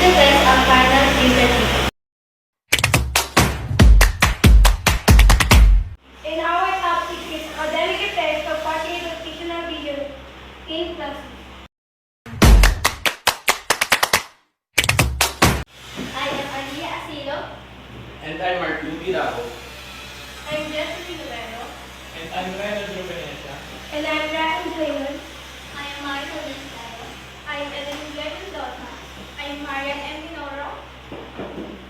presents our final presentation. In our topic is academic effects of watching educational videos in class. I am Alia Asilo. And I'm Martin Tirao. I'm Jessica Rivero. And I'm Reno Juvenecia. And I'm Ryan Draymond. I am Marco Listero. I am Ellen Mendoza. I am Marian M. Minoro.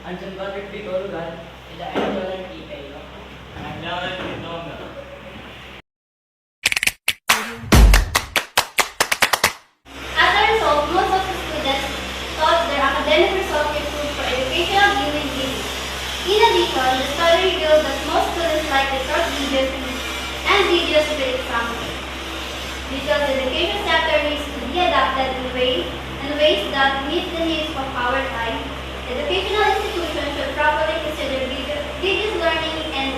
I'm John Patrick Bicolugan, and I'm Roland P. Peyo. I'm Nalan Quinonga. As a result, most of the students thought their academic results improved for educational viewing videos. In addition, the study revealed that most students like the short videos and videos with examples. Digital education sector needs to be adapted in ways that meet the needs of our time. Educational institutions should properly consider video learning and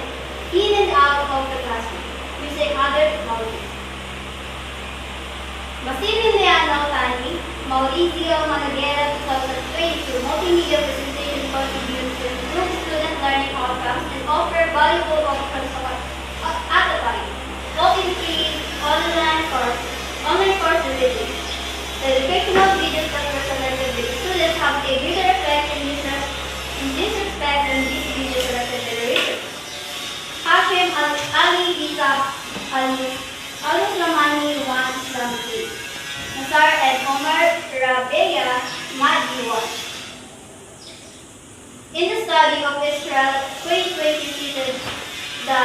in and out of the classroom using other technologies. Massimiliano Tani, Maurizio Managera 2022 Multimedia Presentation contributes to improve student learning outcomes and offer valuable options at a time. Multi-degree online course releases. The educational videos that were selected by the students have a greater effect in this respect than these videos selected by the research. Hashim Ali Isa Alus Ramani 1 Islam 3. Nazar and Omar Rabea Madi 1. In the study of Israel 2020 season, the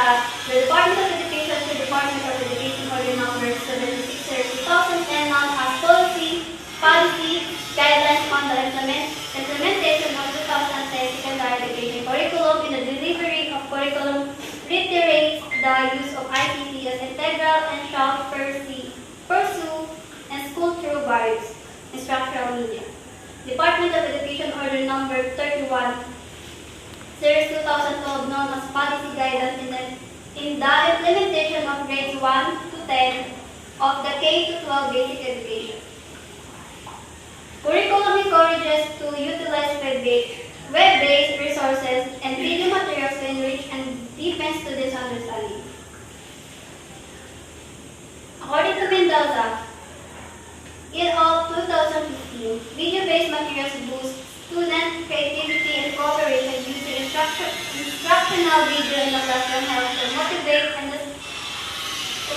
Department of Education to Department of Education Order Number 76/2010 as policy guidelines on the implementation of 2010 secondary education curriculum in the delivery of curriculum reiterates the use of ICT as integral and shall pursue and school through various instructional media. Department of Education Order Number 31 Series 2012 known as Policy Guidance in the implementation of grades 1 to 10 of the K-12 basic education. Curriculum encourages to utilize web-based resources and video materials to enrich and deepen students' understanding. According to Mendoza, in all 2015, video-based materials boost student creativity and cooperation using instructional video in the classroom helps to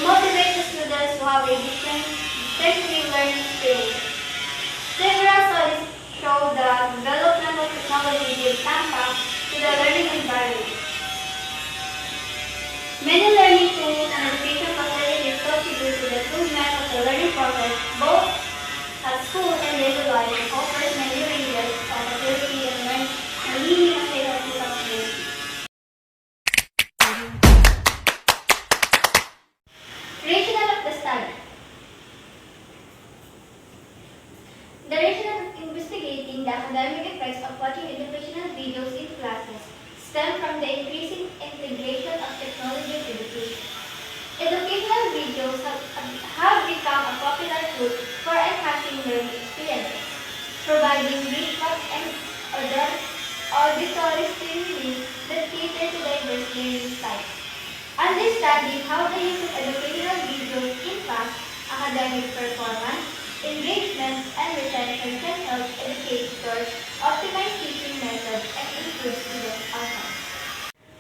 motivate the students to have a distinctive learning experience. Several studies show the development of technology gives impact to the learning environment. Many learning tools and education facilities contribute to the improvement of the learning process, both at school and daily life, and offers many ranges of ability and learning and healthy experience. Rationale of the study. The rationale of investigating the academic effects of watching educational videos in classes stem from the increasing integration of technology in education. Educational videos have become a popular tool for enhancing learning experiences, providing visual and auditory stimuli that cater to diverse learning styles. Understanding how the use of educational videos in class, academic performance, engagement, and retention can help educators optimize teaching methods and improve student outcomes.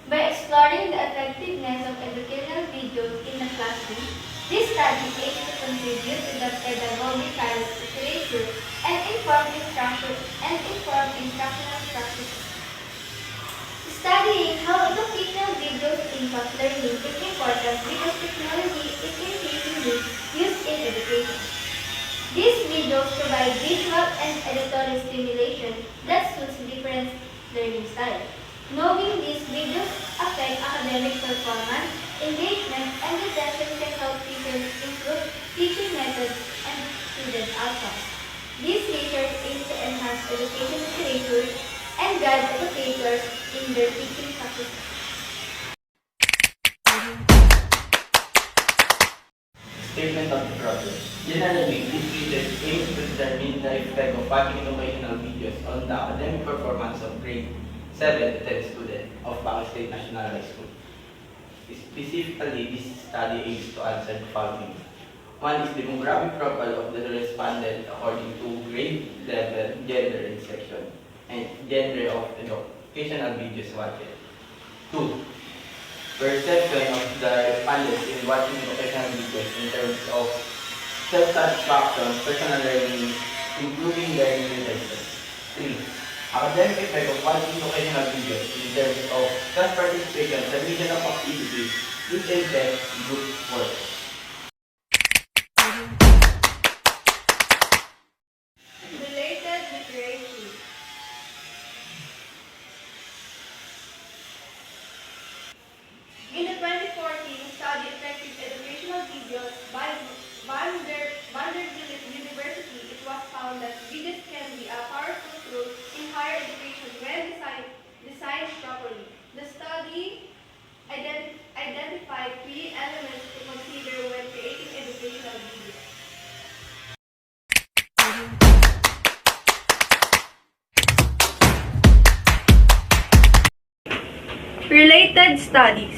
By exploring the effectiveness of educational videos in the classroom, this study aims to contribute to the pedagogical literature and inform instructional practices. Studying how educational videos impact learning is important because technology is increasingly used in education. These videos provide visual and auditory stimulation that suits different learning styles. Knowing these videos affect academic performance, engagement, and retention can help teachers improve teaching methods and student outcomes. This research aims to enhance education literature and guide educators in their teaching practices. treatment of the problem. Generally, this treatment aims to determine the effect of watching educational videos on the academic performance of grade 7 to 10 students of Bacolod State National High School. Specifically, this study aims to answer the following. One is demographic profile of the respondent according to grade level, gender and section, and genre of educational videos watched. 2. Perception of the respondents in watching educational videos in terms of self-satisfaction, personal learning, improving learning results. 3. Academic effect of watching educational videos in terms of class participation, submission of activities, which impact group work. Related literature. In the 2014 study effective educational videos by Vanderbilt University, it was found that videos can be a powerful tool in higher education when designed properly. The study identified three elements to consider when creating educational videos. Related studies.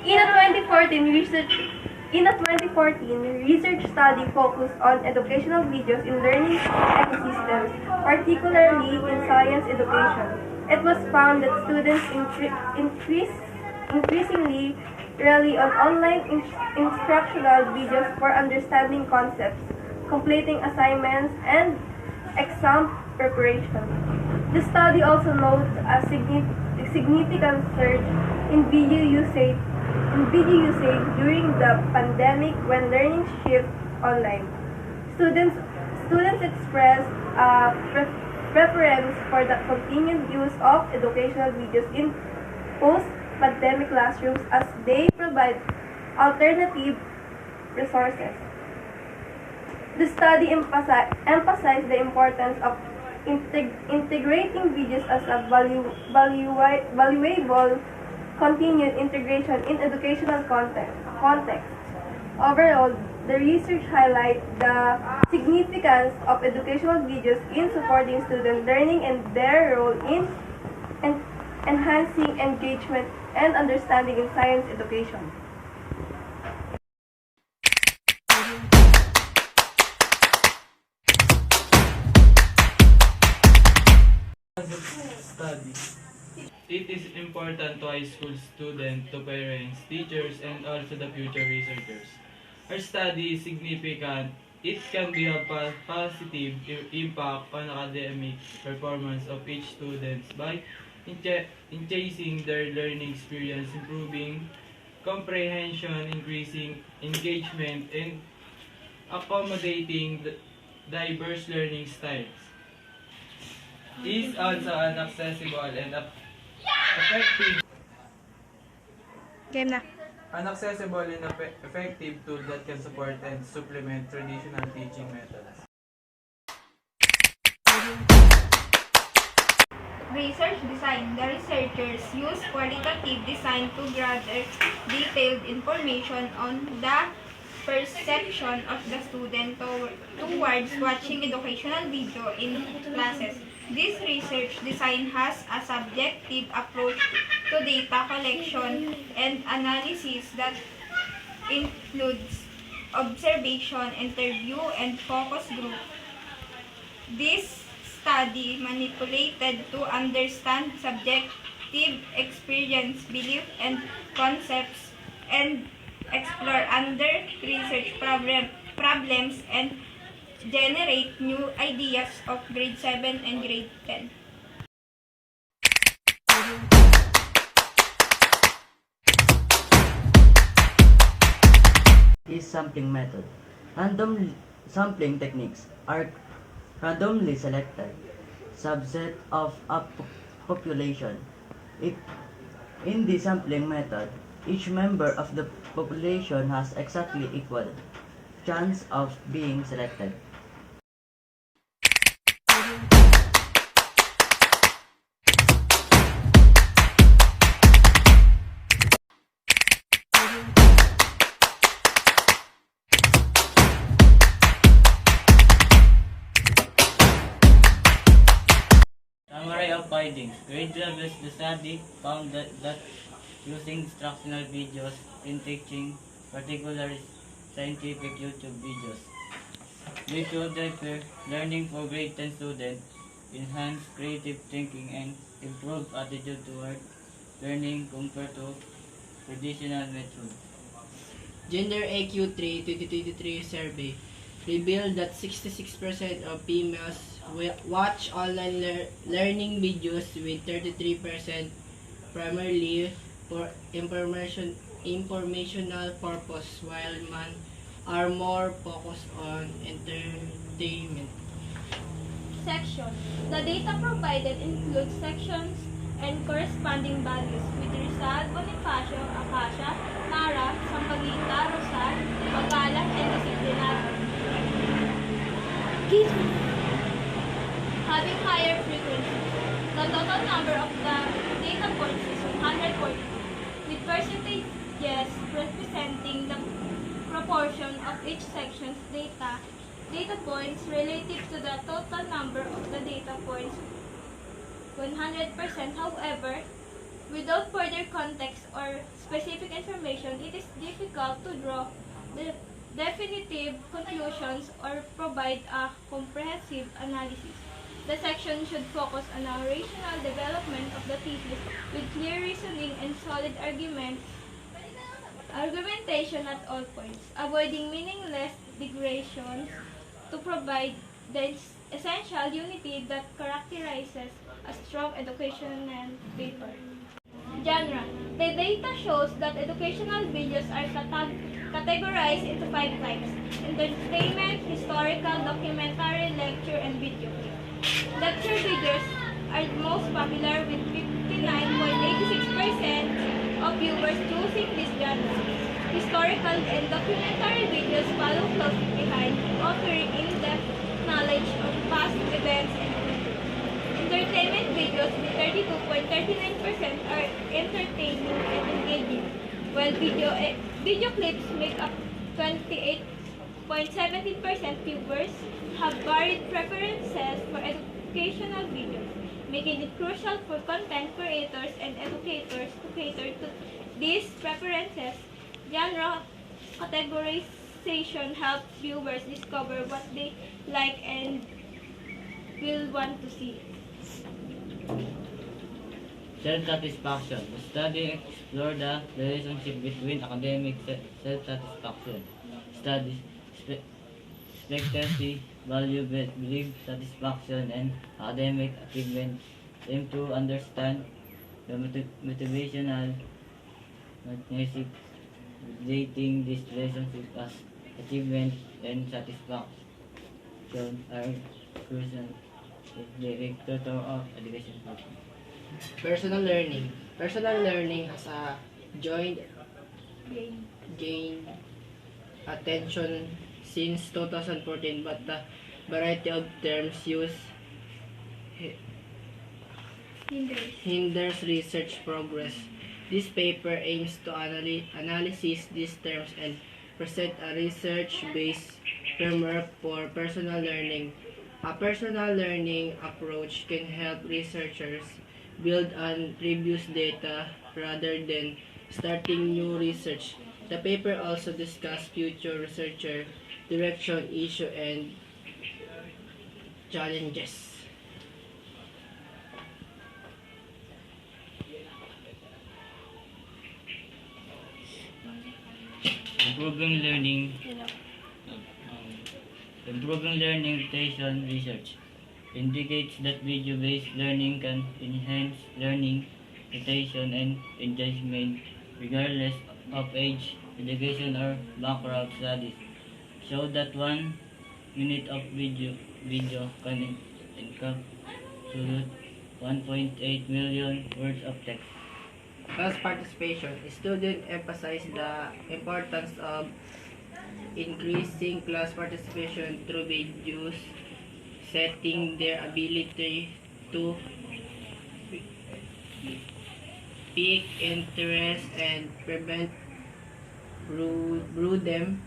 In a 2014 research study focused on educational videos in learning ecosystems, particularly in science education. It was found that students increasingly rely on online instructional videos for understanding concepts, completing assignments, and exam preparation. The study also notes a significant surge in video usage during the pandemic when learning shifted online. Students expressed a preference for the continued use of educational videos in post-pandemic classrooms as they provide alternative resources. The study emphasized the importance of integrating videos as a valuable continued integration in educational context. Overall, the research highlights the significance of educational videos in supporting student learning and their role in enhancing engagement and understanding in science education. Study. It is important to high school students, to parents, teachers, and also the future researchers. Our study is significant. It can be a positive impact on academic performance of each student by enhancing their learning experience, improving comprehension, increasing engagement, and accommodating diverse learning styles. Is also an accessible and effective Game na. an accessible and effective tool that can support and supplement traditional teaching methods. Research design. The researchers use qualitative design to gather detailed information on the perception of the student towards watching educational video in classes. This research design has a subjective approach to data collection and analysis that includes observation, interview, and focus group. This study manipulated to understand subjective experience, belief, and concepts, and explore under research problems and generate new ideas of grade 7 and grade 10. Is sampling method. Random sampling techniques are randomly selected subset of a population. If in the sampling method, each member of the population has exactly equal chance of being selected. Lab findings. Grade levels the study found that using instructional videos in teaching, particularly scientific YouTube videos, lead to deeper learning for grade 10 students, enhance creative thinking, and improve attitude toward learning compared to traditional methods. Gender AQ3 2023 survey revealed that 66% of females watch online learning videos, with 33% primarily for informational purpose, while men are more focused on entertainment. Section. The data provided includes sections and corresponding values with Rizal, Bonifacio, Acacia, Mara, Sampaguita, Rosal, Pagalan, and Disciplinary. Having higher frequency. The total number of the data points is 142, with percentages representing the proportion of each section's data points relative to the total number of the data points. 100%. However, without further context or specific information, it is difficult to draw the definitive conclusions or provide a comprehensive analysis. The section should focus on a rational development of the thesis with clear reasoning and solid argumentation at all points, avoiding meaningless digressions to provide the essential unity that characterizes a strong educational paper. Genre. The data shows that educational videos are categorized into 5 types: entertainment, historical, documentary, lecture, and video clip. Lecture videos are most popular, with 59.86% of viewers choosing this genre. Historical and documentary videos follow closely behind, offering in-depth knowledge of past events and culture. Entertainment videos with 32.39% are entertaining and engaging, while video clips make up 28.17%. Viewers have varied preferences for educational videos, making it crucial for content creators and educators to cater to these preferences. Genre categorization helps viewers discover what they like and will want to see. Self-satisfaction. The study explored the relationship between academic self-satisfaction, studies, expectancy, value, belief, satisfaction, and academic achievement. Aim to understand the motivational mechanisms relating this relationship, as achievement and satisfaction are crucial in the vector of education. Personal learning. Personal learning has a gained attention since 2014, but the variety of terms used hinders research progress. This paper aims to analyze these terms and present a research-based framework for personal learning. A personal learning approach can help researchers build on previous data rather than starting new research. The paper also discussed future researcher direction, issue, and challenges. Improving learning, improving learning retention research indicates that video-based learning can enhance learning, retention, and engagement regardless of age, education, or background. Studies show that 1 minute of video can encapsulate 1.8 million words of text. Class participation. Students emphasize the importance of increasing class participation through videos, setting their ability to pique interest and prevent boredom.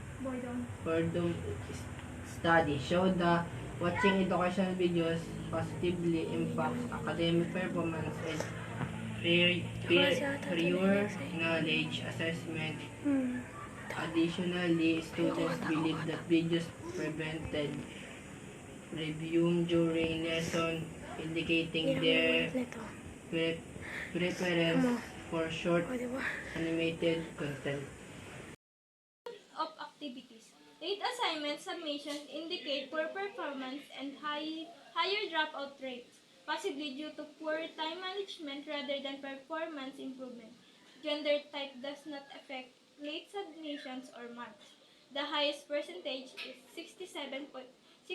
Study show the Watching educational videos positively impacts academic performance and prior knowledge assessment. Additionally, students believe that videos prevented review during lesson, indicating their preference for short animated content. Of activities. Late assignment submissions indicate poor performance and higher dropout rates, possibly due to poor time management rather than performance improvement. Gender type does not affect late submissions or marks. The highest percentage is 66.7%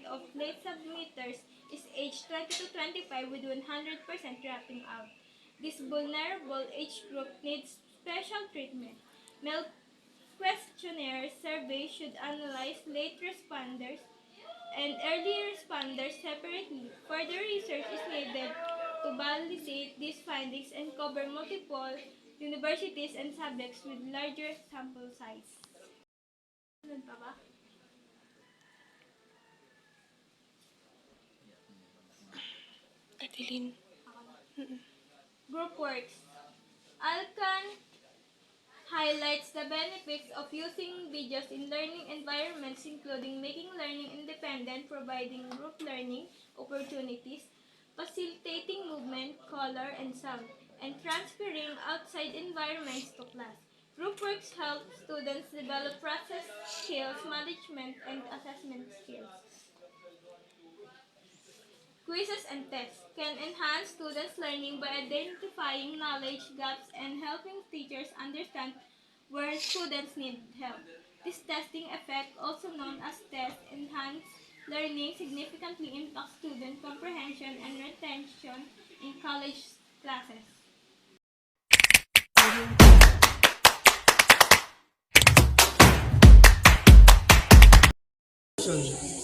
of late submitters is aged 20 to 25 with 100% dropping out. This vulnerable age group needs special treatment. Male questionnaire survey should analyze late responders and early responders separately. Further research is needed to validate these findings and cover multiple universities and subjects with larger sample size. Sunod pa ba? Group works. Alcan highlights the benefits of using videos in learning environments, including making learning independent, providing group learning opportunities, facilitating movement, color, and sound, and transferring outside environments to class. Group works help students develop process skills, management, and assessment skills. Quizzes and tests can enhance students' learning by identifying knowledge gaps and helping teachers understand where students need help. This testing effect, also known as test enhanced learning, significantly impacts student comprehension and retention in college classes.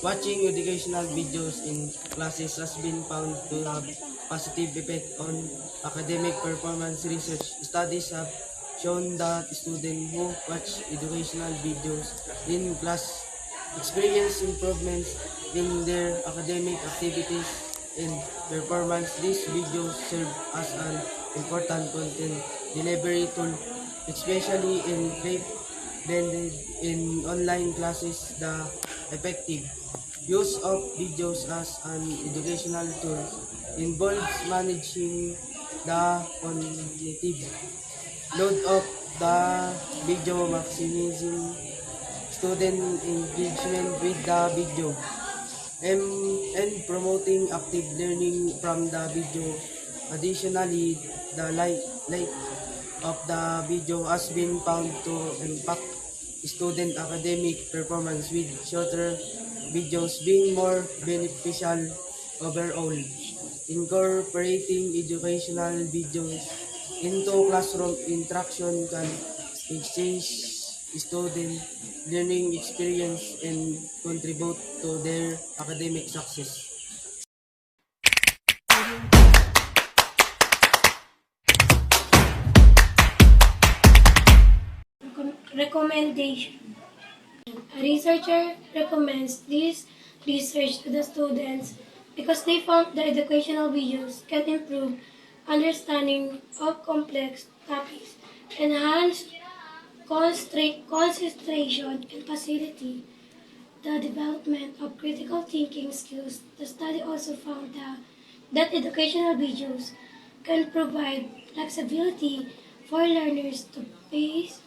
Watching educational videos in classes has been found to have positive effect on academic performance. Research studies have shown that students who watch educational videos in class experience improvements in their academic activities and performance. These videos serve as an important content delivery tool, especially in blended in online classes. The effective use of videos as an educational tool involves managing the cognitive load of the video, maximizing student engagement with the video, and promoting active learning from the video. Additionally, the light of the video has been found to impact student academic performance, with shorter videos being more beneficial overall. Incorporating educational videos into classroom interaction can exchange student learning experience and contribute to their academic success. Recommendation. A researcher recommends this research to the students because they found that educational videos can improve understanding of complex topics, enhance concentration, and facilitate the development of critical thinking skills. The study also found that educational videos can provide flexibility for learners to pace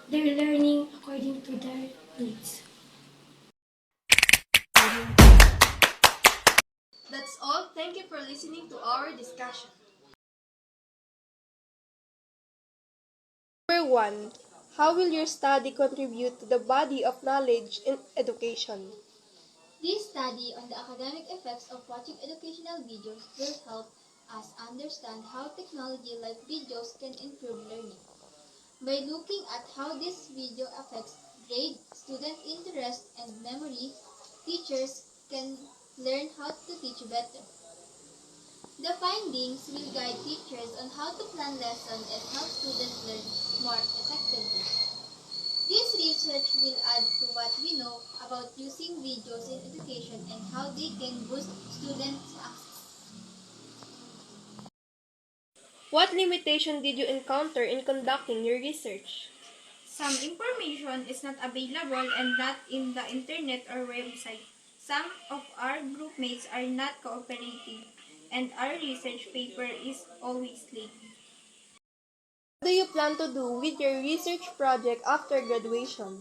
their learning according to their needs. That's all. Thank you for listening to our discussion. Number 1. How will your study contribute to the body of knowledge in education? This study on the academic effects of watching educational videos will help us understand how technology like videos can improve learning. By looking at how this video affects grade, student interest, and memory, teachers can learn how to teach better. The findings will guide teachers on how to plan lessons and help students learn more effectively. This research will add to what we know about using videos in education and how they can boost students' access. What limitation did you encounter in conducting your research? Some information is not available and not in the internet or website. Some of our group mates are not cooperating, and our research paper is always late. What do you plan to do with your research project after graduation?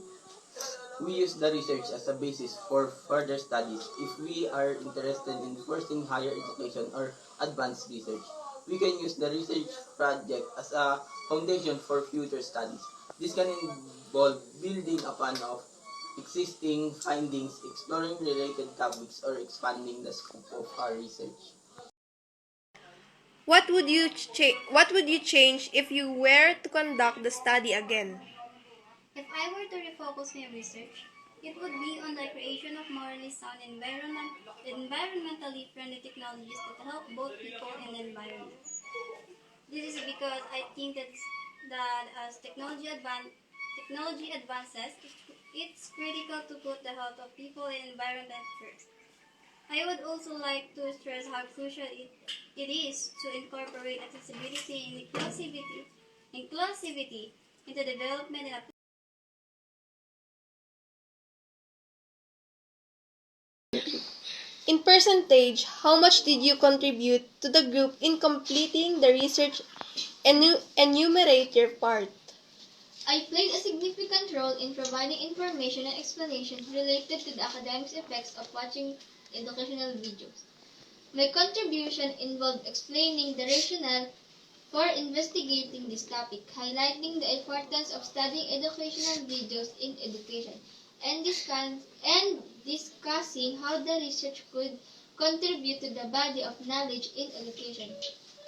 We use the research as a basis for further studies. If we are interested in pursuing higher education or advanced research, we can use the research project as a foundation for future studies. This can involve building upon of existing findings, exploring related topics, or expanding the scope of our research. What would you change if you were to conduct the study again? If I were to refocus my research, it would be on the creation of morally sound environmentally friendly technologies that help both people and the environment. This is because I think that as technology advances, it's critical to put the health of people and environment first. I would also like to stress how crucial it is to incorporate accessibility and inclusivity into development and In percentage, how much did you contribute to the group in completing the research enumerator part? I played a significant role in providing information and explanations related to the academic effects of watching educational videos. My contribution involved explaining the rationale for investigating this topic, highlighting the importance of studying educational videos in education, and discussing how the research could contribute to the body of knowledge in education.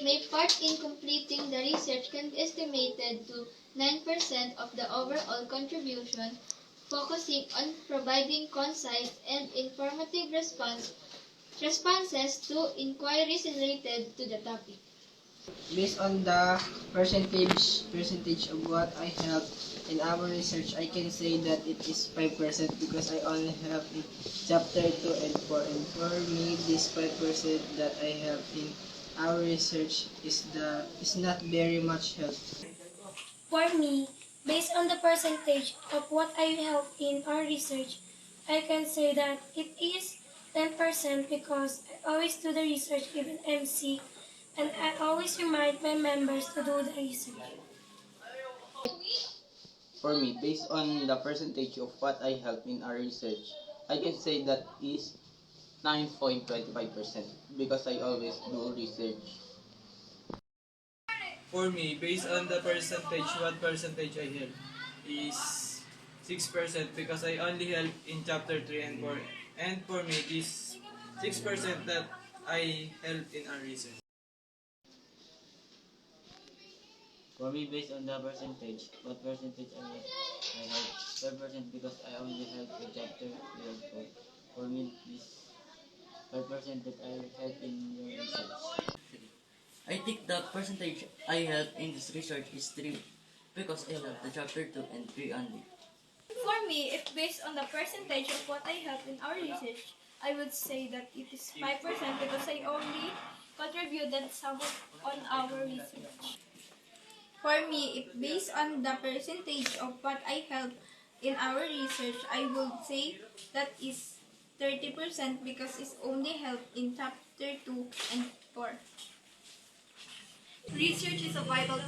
My part in completing the research can be estimated to 9% of the overall contribution, focusing on providing concise and informative responses to inquiries related to the topic. Based on the percentage of what I helped in our research, I can say that it is 5% because I only helped in chapter 2 and 4. And for me, this 5% that I helped in our research is not very much help. For me, based on the percentage of what I help in our research, I can say that it is 10% because I always do the research even MC, and I always remind my members to do the research. For me, based on the percentage of what I help in our research, I can say that is 9.25% because I always do research. For me, based on the percentage, what percentage I help is 6% because I only help in chapter 3 and 4. And for me, this 6% that I help in our research. For me, based on the percentage, what percentage I have 5% because I only help in chapter 3 and 4. For me, this 5% that I help in your research. I think the percentage I help in this research is 3 because I love the chapter 2 and 3 only. For me, if based on the percentage of what I have in our research, I would say that it is 5% because I only contributed some on our research. For me, if based on the percentage of what I help in our research, I would say that is 30% because it's only help in chapter 2 and 4. Research is a vital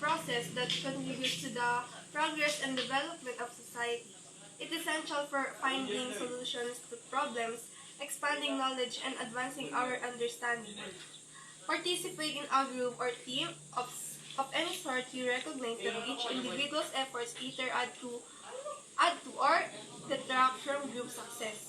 process that contributes to the progress and development of society. It is essential for finding solutions to problems, expanding knowledge, and advancing our understanding. Participate in a group or team of any sort, you recognize that each individual's efforts either add to or detract from group success.